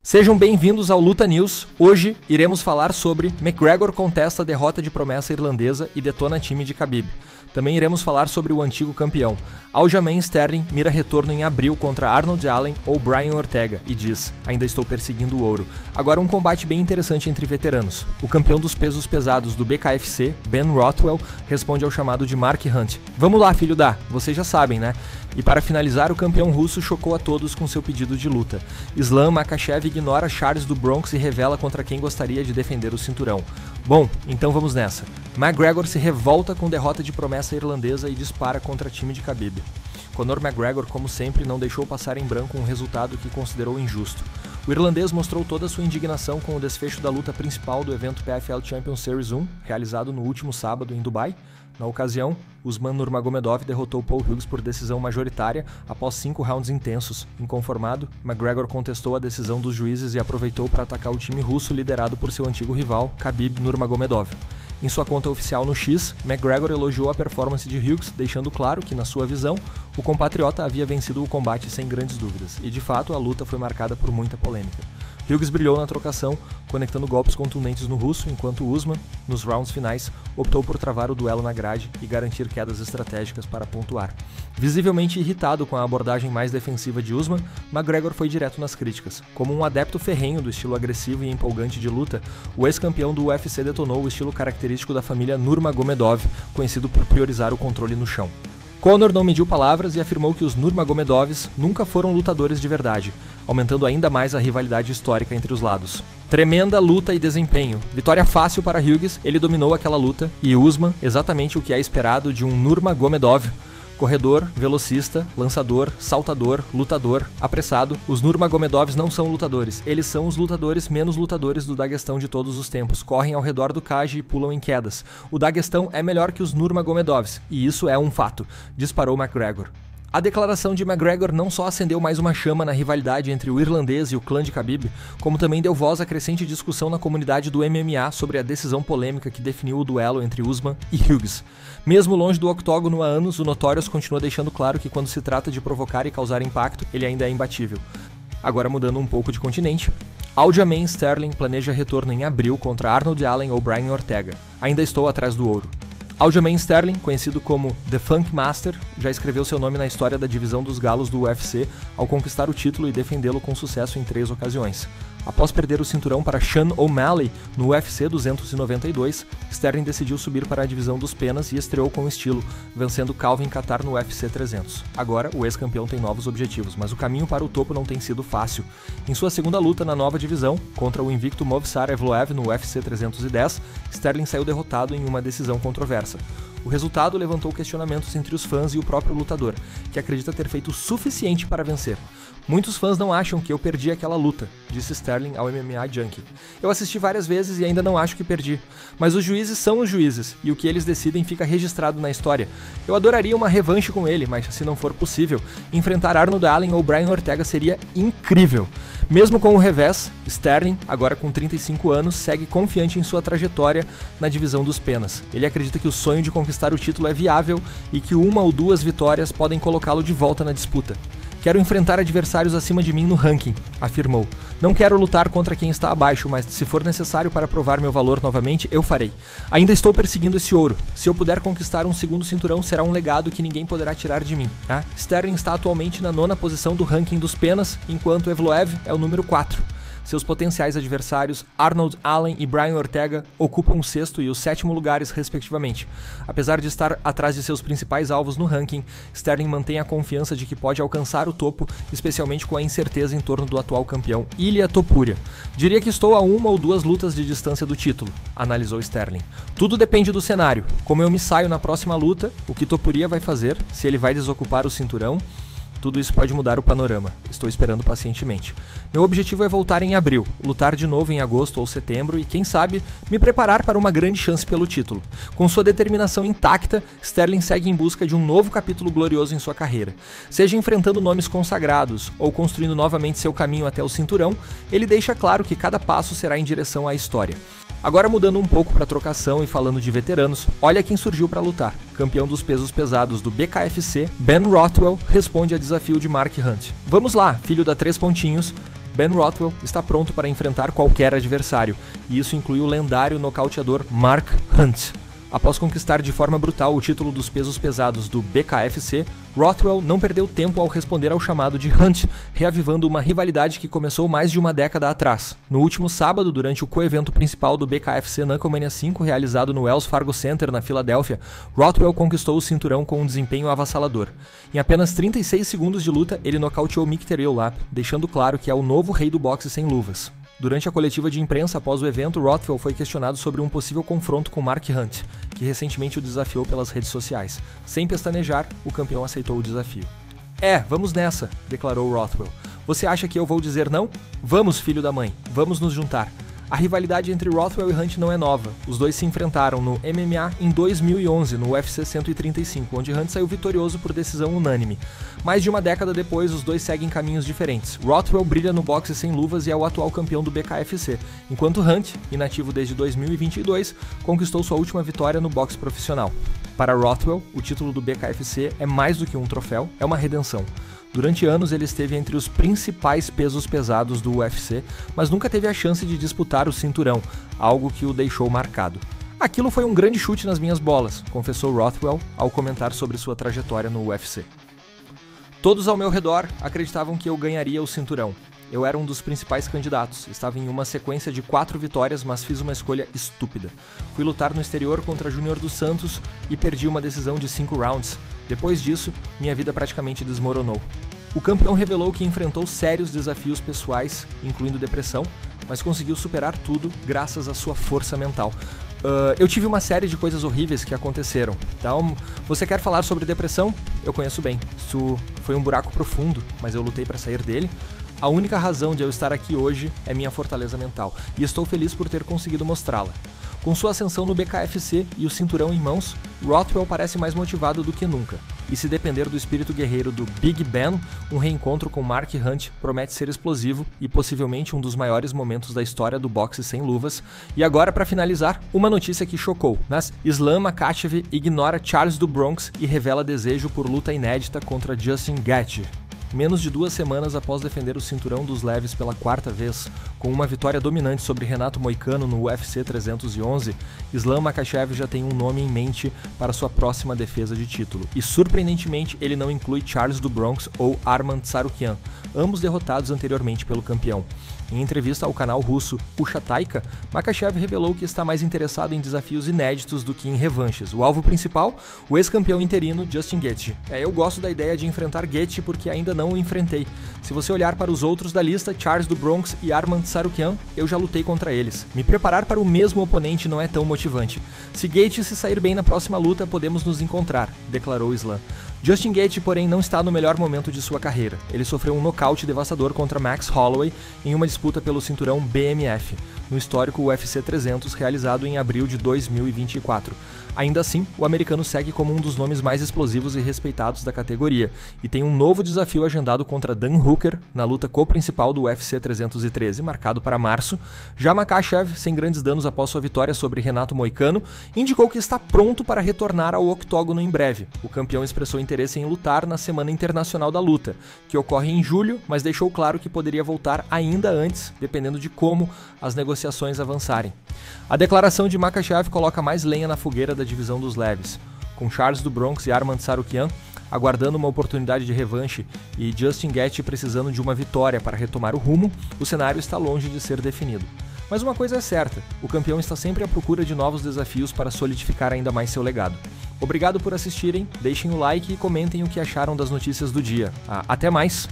Sejam bem-vindos ao Luta News. Hoje iremos falar sobre McGregor contesta a derrota de promessa irlandesa e detona time de Khabib. Também iremos falar sobre o antigo campeão. Aljamain Sterling mira retorno em abril contra Arnold Allen ou Brian Ortega e diz: ainda estou perseguindo o ouro. Agora um combate bem interessante entre veteranos. O campeão dos pesos pesados do BKFC, Ben Rothwell, responde ao chamado de Mark Hunt. Vamos lá, filho da, vocês já sabem, né? E para finalizar, o campeão russo chocou a todos com seu pedido de luta. Islam Makhachev ignora Charles do Bronx e revela contra quem gostaria de defender o cinturão. Bom, então vamos nessa. McGregor se revolta com derrota de promessa irlandesa e dispara contra time de Khabib. Conor McGregor, como sempre, não deixou passar em branco um resultado que considerou injusto. O irlandês mostrou toda a sua indignação com o desfecho da luta principal do evento PFL Champions Series 1, realizado no último sábado em Dubai. Na ocasião, Usman Nurmagomedov derrotou Paul Hughes por decisão majoritária após 5 rounds intensos. Inconformado, McGregor contestou a decisão dos juízes e aproveitou para atacar o time russo liderado por seu antigo rival, Khabib Nurmagomedov. Em sua conta oficial no X, McGregor elogiou a performance de Hughes, deixando claro que, na sua visão, o compatriota havia vencido o combate sem grandes dúvidas, e de fato a luta foi marcada por muita polêmica. Hughes brilhou na trocação, conectando golpes contundentes no russo, enquanto Usman, nos rounds finais, optou por travar o duelo na grade e garantir quedas estratégicas para pontuar. Visivelmente irritado com a abordagem mais defensiva de Usman, McGregor foi direto nas críticas. Como um adepto ferrenho do estilo agressivo e empolgante de luta, o ex-campeão do UFC detonou o estilo característico da família Nurmagomedov, conhecido por priorizar o controle no chão. Conor não mediu palavras e afirmou que os Nurmagomedovs nunca foram lutadores de verdade, aumentando ainda mais a rivalidade histórica entre os lados. Tremenda luta e desempenho. Vitória fácil para Hughes, ele dominou aquela luta, e Usman, exatamente o que é esperado de um Nurmagomedov. Corredor, velocista, lançador, saltador, lutador, apressado. Os Nurmagomedovs não são lutadores, eles são os lutadores menos lutadores do Daguestão de todos os tempos. Correm ao redor do cage e pulam em quedas. O Daguestão é melhor que os Nurmagomedovs, e isso é um fato, disparou McGregor. A declaração de McGregor não só acendeu mais uma chama na rivalidade entre o irlandês e o clã de Khabib, como também deu voz à crescente discussão na comunidade do MMA sobre a decisão polêmica que definiu o duelo entre Usman e Hughes. Mesmo longe do octógono há anos, o Notorious continua deixando claro que quando se trata de provocar e causar impacto, ele ainda é imbatível. Agora mudando um pouco de continente, Aljamain Sterling planeja retorno em abril contra Arnold Allen ou Brian Ortega. Ainda estou atrás do ouro. Aljamain Sterling, conhecido como The Funk Master, já escreveu seu nome na história da divisão dos galos do UFC ao conquistar o título e defendê-lo com sucesso em 3 ocasiões. Após perder o cinturão para Sean O'Malley no UFC 292, Sterling decidiu subir para a divisão dos penas e estreou com estilo, vencendo Calvin Kattar no UFC 300. Agora, o ex-campeão tem novos objetivos, mas o caminho para o topo não tem sido fácil. Em sua segunda luta na nova divisão, contra o invicto Movsar Evloev no UFC 310, Sterling saiu derrotado em uma decisão controversa. O resultado levantou questionamentos entre os fãs e o próprio lutador, que acredita ter feito o suficiente para vencer. Muitos fãs não acham que eu perdi aquela luta, disse Sterling ao MMA Junkie. Eu assisti várias vezes e ainda não acho que perdi. Mas os juízes são os juízes, e o que eles decidem fica registrado na história. Eu adoraria uma revanche com ele, mas se não for possível, enfrentar Arnold Allen ou Brian Ortega seria incrível. Mesmo com o revés, Sterling, agora com 35 anos, segue confiante em sua trajetória na divisão dos penas. Ele acredita que o sonho de conquistar o título é viável e que 1 ou 2 vitórias podem colocá-lo de volta na disputa. Quero enfrentar adversários acima de mim no ranking, afirmou. Não quero lutar contra quem está abaixo, mas se for necessário para provar meu valor novamente, eu farei. Ainda estou perseguindo esse ouro. Se eu puder conquistar um segundo cinturão, será um legado que ninguém poderá tirar de mim. Sterling está atualmente na 9ª posição do ranking dos penas, enquanto Evloev é o número 4. Seus potenciais adversários, Arnold Allen e Brian Ortega, ocupam o 6º e o 7º lugares, respectivamente. Apesar de estar atrás de seus principais alvos no ranking, Sterling mantém a confiança de que pode alcançar o topo, especialmente com a incerteza em torno do atual campeão, Ilia Topuria. Diria que estou a 1 ou 2 lutas de distância do título, analisou Sterling. Tudo depende do cenário. Como eu me saio na próxima luta, o que Topuria vai fazer, se ele vai desocupar o cinturão, tudo isso pode mudar o panorama. Estou esperando pacientemente. Meu objetivo é voltar em abril, lutar de novo em agosto ou setembro e, quem sabe, me preparar para uma grande chance pelo título. Com sua determinação intacta, Sterling segue em busca de um novo capítulo glorioso em sua carreira. Seja enfrentando nomes consagrados ou construindo novamente seu caminho até o cinturão, ele deixa claro que cada passo será em direção à história. Agora mudando um pouco para trocação e falando de veteranos, olha quem surgiu para lutar. Campeão dos pesos pesados do BKFC, Ben Rothwell responde a desafio de Mark Hunt. Vamos lá, filho da 3 pontinhos. Ben Rothwell está pronto para enfrentar qualquer adversário, e isso inclui o lendário nocauteador Mark Hunt. Após conquistar de forma brutal o título dos pesos pesados do BKFC, Rothwell não perdeu tempo ao responder ao chamado de Hunt, reavivando uma rivalidade que começou mais de uma década atrás. No último sábado, durante o coevento principal do BKFC Knucklemania 5, realizado no Wells Fargo Center, na Filadélfia, Rothwell conquistou o cinturão com um desempenho avassalador. Em apenas 36 segundos de luta, ele nocauteou Mick Terriolap, deixando claro que é o novo rei do boxe sem luvas. Durante a coletiva de imprensa após o evento, Rothwell foi questionado sobre um possível confronto com Mark Hunt, que recentemente o desafiou pelas redes sociais. Sem pestanejar, o campeão aceitou o desafio. Vamos nessa, declarou Rothwell. Você acha que eu vou dizer não? Vamos, filho da mãe, vamos nos juntar. A rivalidade entre Rothwell e Hunt não é nova. Os dois se enfrentaram no MMA em 2011, no UFC 135, onde Hunt saiu vitorioso por decisão unânime. Mais de uma década depois, os dois seguem caminhos diferentes. Rothwell brilha no boxe sem luvas e é o atual campeão do BKFC, enquanto Hunt, inativo desde 2022, conquistou sua última vitória no boxe profissional. Para Rothwell, o título do BKFC é mais do que um troféu, é uma redenção. Durante anos ele esteve entre os principais pesos pesados do UFC, mas nunca teve a chance de disputar o cinturão, algo que o deixou marcado. Aquilo foi um grande chute nas minhas bolas, confessou Rothwell ao comentar sobre sua trajetória no UFC. Todos ao meu redor acreditavam que eu ganharia o cinturão. Eu era um dos principais candidatos, estava em uma sequência de 4 vitórias, mas fiz uma escolha estúpida. Fui lutar no exterior contra Júnior dos Santos e perdi uma decisão de 5 rounds. Depois disso, minha vida praticamente desmoronou. O campeão revelou que enfrentou sérios desafios pessoais, incluindo depressão, mas conseguiu superar tudo graças à sua força mental. Eu tive uma série de coisas horríveis que aconteceram. Então, você quer falar sobre depressão? Eu conheço bem. Isso foi um buraco profundo, mas eu lutei para sair dele. A única razão de eu estar aqui hoje é minha fortaleza mental, e estou feliz por ter conseguido mostrá-la. Com sua ascensão no BKFC e o cinturão em mãos, Rothwell parece mais motivado do que nunca. E se depender do espírito guerreiro do Big Ben, um reencontro com Mark Hunt promete ser explosivo e possivelmente um dos maiores momentos da história do boxe sem luvas. E agora, para finalizar, uma notícia que chocou, mas Islam Makhachev ignora Charles do Bronx e revela desejo por luta inédita contra Justin Gaethje. Menos de 2 semanas após defender o cinturão dos leves pela 4ª vez, com uma vitória dominante sobre Renato Moicano no UFC 311, Islam Makhachev já tem um nome em mente para sua próxima defesa de título. E surpreendentemente, ele não inclui Charles do Bronx ou Arman Tsarukyan, ambos derrotados anteriormente pelo campeão. Em entrevista ao canal russo Usha Taika, Makhachev revelou que está mais interessado em desafios inéditos do que em revanches. O alvo principal, o ex-campeão interino Justin Gaethje. Eu gosto da ideia de enfrentar Gaethje porque ainda não o enfrentei. Se você olhar para os outros da lista, Charles do Bronx e Arman Tsarukyan, eu já lutei contra eles. Me preparar para o mesmo oponente não é tão motivante. Se Gaethje se sair bem na próxima luta, podemos nos encontrar, declarou Islam. Justin Gaethje, porém, não está no melhor momento de sua carreira. Ele sofreu um nocaute devastador contra Max Holloway em uma disputa pelo cinturão BMF, no histórico UFC 300 realizado em abril de 2024. Ainda assim, o americano segue como um dos nomes mais explosivos e respeitados da categoria, e tem um novo desafio agendado contra Dan Hooker na luta co-principal do UFC 313, marcado para março. Já Makhachev, sem grandes danos após sua vitória sobre Renato Moicano, indicou que está pronto para retornar ao octógono em breve. O campeão expressou interesse em lutar na Semana Internacional da Luta, que ocorre em julho, mas deixou claro que poderia voltar ainda antes, dependendo de como as negociações avançarem. A declaração de Makhachev coloca mais lenha na fogueira da divisão dos leves, com Charles do Bronx e Arman Tsarukyan aguardando uma oportunidade de revanche e Justin Gaethje precisando de uma vitória para retomar o rumo. O cenário está longe de ser definido. Mas uma coisa é certa, o campeão está sempre à procura de novos desafios para solidificar ainda mais seu legado. Obrigado por assistirem, deixem o like e comentem o que acharam das notícias do dia. Até mais!